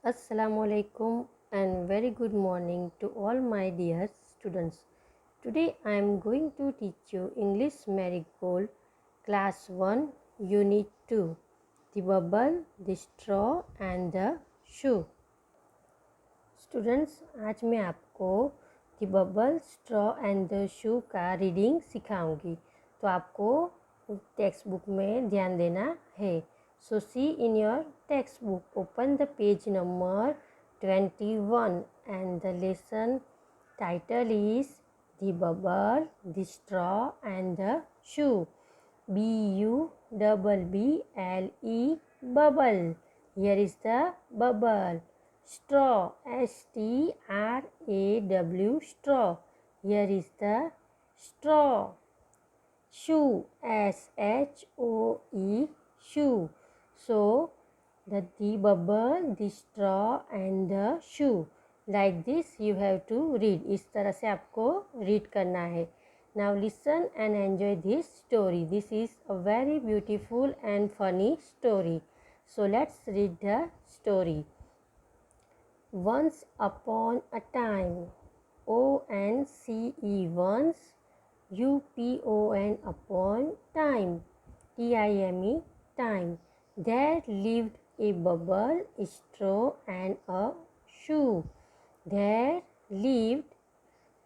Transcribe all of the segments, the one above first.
Assalamualaikum and very good morning to all my dear students. Today I am going to teach you English Marigold Class 1 Unit 2 The Bubble, the Straw and the Shoe. Students आज मैं आपको the bubble straw and the शू का reading सिखाऊंगी। तो आपको text book में ध्यान देना है। So see in your text book, open the page number 21 and the lesson title is the bubble, the straw and the shoe. BUBBLE bubble. Here is the bubble. Straw, STRAW straw. Here is the straw. Shoe, SHOE shoe. So the bubble, the straw and the shoe. Like this you have to read. इस तरह से आपको read करना है. Now listen and enjoy this story. This is a very beautiful and funny story. So let's read the story. Once upon a time, ONCE once, UPON upon time, TIME time. There lived a bubble, a straw and a shoe. There lived,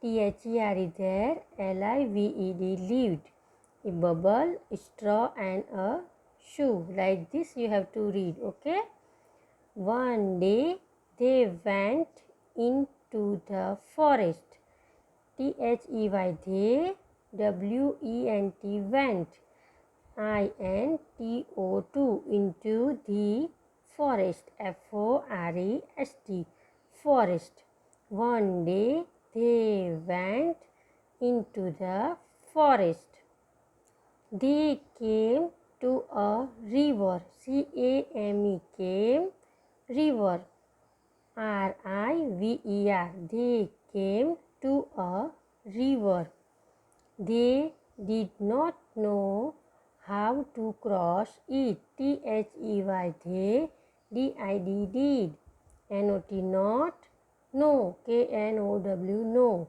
THERE there, LIVED lived, a bubble, a straw and a shoe. Like this you have to read, okay? One day they went into the forest. THEY they, WENT went, INTO2 into the forest, FOREST forest. One day they went into the forest. They came to a river, CAME came, river, RIVER. They came to a river. They did not know how to cross it, THEY they, DID did, NOT not, no, KNOW no,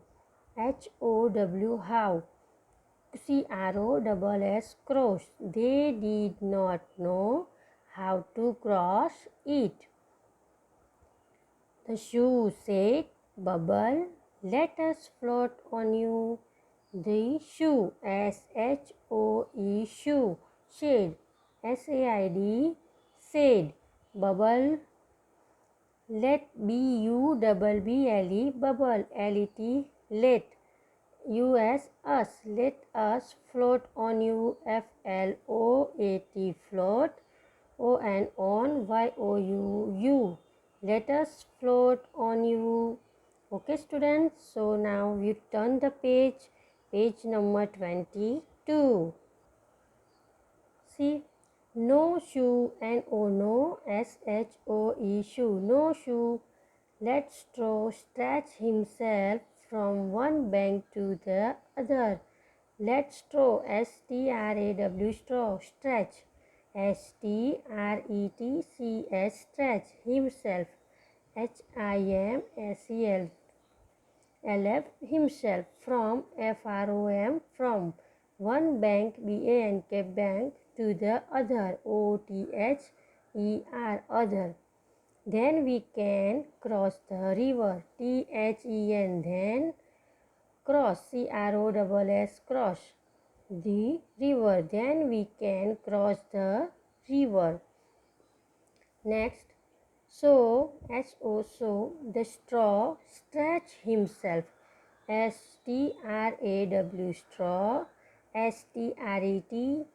HOW how, CROSS cross. They did not know how to cross it. The shoe said, Bubble, let us float on you. The shoe, SHOE shoe, said, SAID said, Bubble, let, BUBBLE bubble, LET let, us, let us float on you, FLOAT float, on, YOU, let us float on you. Okay students, so now you turn the page number 22. See, no shoe, NO SHOE shoe, no shoe. Let straw stretch himself from one bank to the other. Let straw, STRAW straw, stretch, STRETCH stretch himself, HIMSELF himself, from FROM from one bank, BANK bank, to the other, OTHER other. Then we can cross the river, THEN then, cross, CROSS cross the river. Then we can cross the river. Next, so so the straw stretch himself, STRAW straw, STRETCHED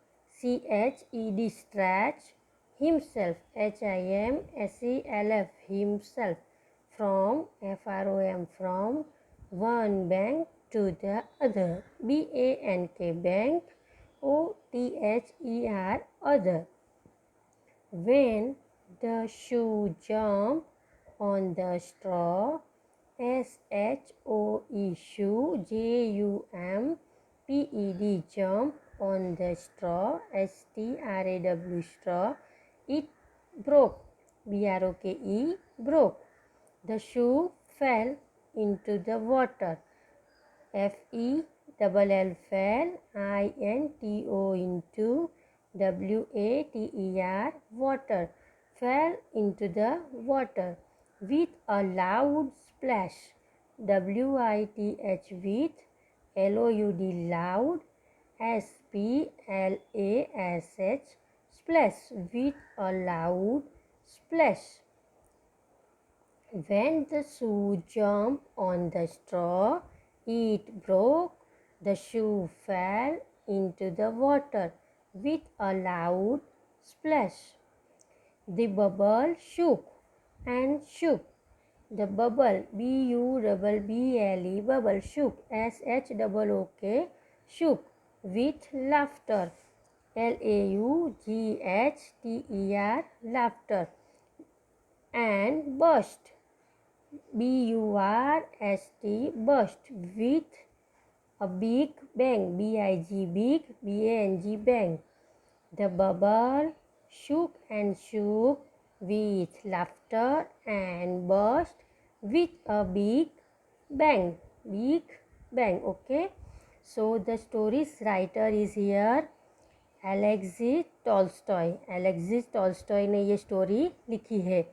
stretch himself, HIMSELF himself, from FROM from one bank to the other, BANK bank, OTHER other. When the shoe jumped on the straw, SHOE shoe, JUMPED jump on the straw, STRAW straw, it broke, B-R-O-K-E, broke. The shoe fell into the water. F-E-L-L, fell, I-N-T-O, into, W-A-T-E-R, water. Fell into the water with a loud splash. W-I-T-H, with, L-O-U-D, loud, S-P-L-A-S-H, splash, with a loud splash. When the shoe jumped on the straw, it broke. The shoe fell into the water with a loud splash. The bubble shook and shook. The bubble, B-U-B-B-L-E, bubble, shook, S-H-O-O-K, shook, with laughter, L-A-U-G-H-T-E-R, laughter, and burst, B-U-R-S-T, burst, with a big bang, B-I-G, big, B-A-N-G, bang. The bubble shook and shook with laughter and burst with a big bang. Big bang. Okay. So the story's writer is here Alexei Tolstoy. Alexei Tolstoy ने ये story लिखी है.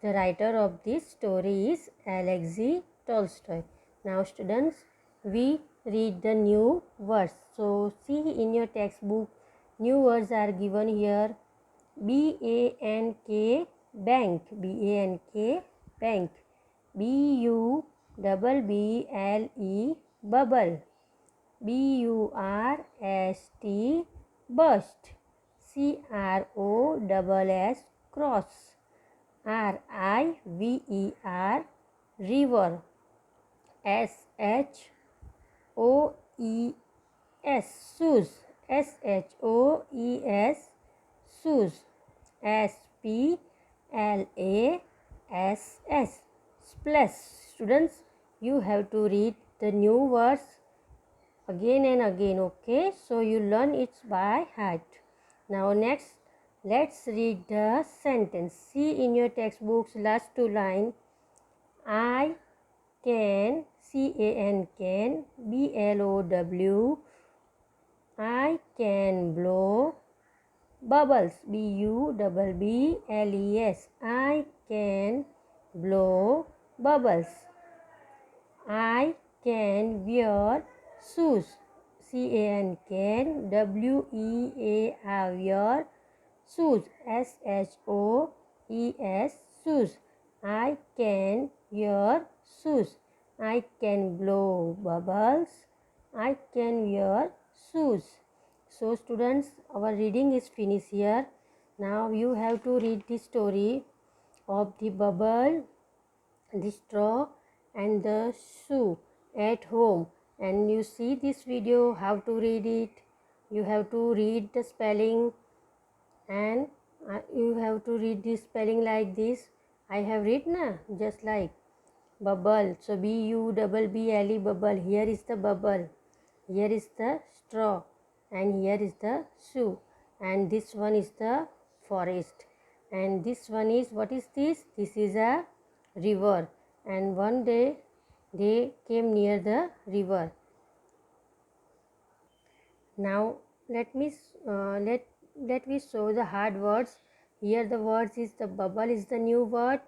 The writer of this story is Alexei Tolstoy. Now students, we read the new words. So see in your textbook, new words are given here. B-A-N-K, bank. B-A-N-K, bank. B-U-B-B-L-E, bubble. B-U-R-S-T, burst. C-R-O-S-S, cross. R-I-V-E-R, river. S-H-O-E-S, shoes. S-H-O-E-S, shoes. S-P-L-A-S-S, splash. Students, you have to read the new words again and again. Okay, so you learn it by heart. Now next, let's read the sentence. See in your textbooks last two lines. I can, C-A-N, can, B-L-O-W, I can blow bubbles, B-U-B-B-L-E-S, I can blow bubbles. I can wear shoes, C-A-N, can, W-E-A-R, wear shoes, S-H-O-E-S, shoes. I can wear shoes. I can blow bubbles. I can wear shoes. So students, our reading is finished here. Now you have to read the story of the bubble, the straw, and the shoe at home. And you see this video, how to read it. You have to read the spelling, and you have to read the spelling like this. I have written just like bubble. So B-U-B-B-L-E, bubble. Here is the bubble. Here is the straw. And here is the shoe. And this one is the forest. And this one is, what is this? This is a river. And one day they came near the river. Now let me show the hard words. Here the words is, the bubble is the new word,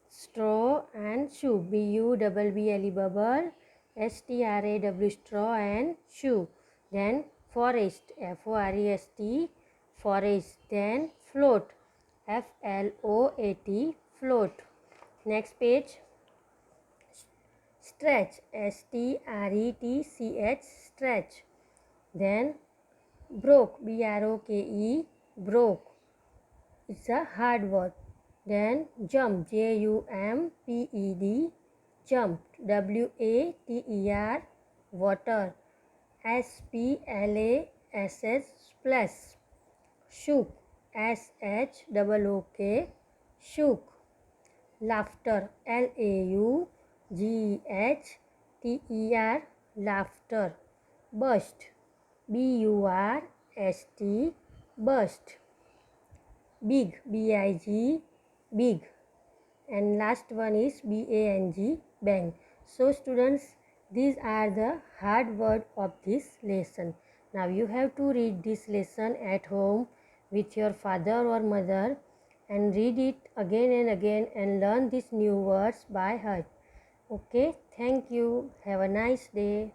straw and shoe, B-U-B-B-L-E, bubble, S-T-R-A-W, straw and shoe. Then forest, F-O-R-E-S-T, forest. Then float, F-L-O-A-T, float. Next page, stretch, S-T-R-E-T-C-H, stretch. Then broke, B-R-O-K-E, broke. It's a hard word. Then jump, J-U-M-P-E-D, jumped, W-A-T-E-R, water, S-P-L-A-S-S, splash. Shook, S-H-O-O-K, shook. Laughter, L-A-U-G-H-T-E-R, laughter. Burst, B-U-R-S-T, burst. Big, B-I-G, big, and last one is bang, bang. So students, these are the hard word of this lesson. Now you have to read this lesson at home with your father or mother and read it again and again and learn these new words by heart. Okay, thank you. Have a nice day.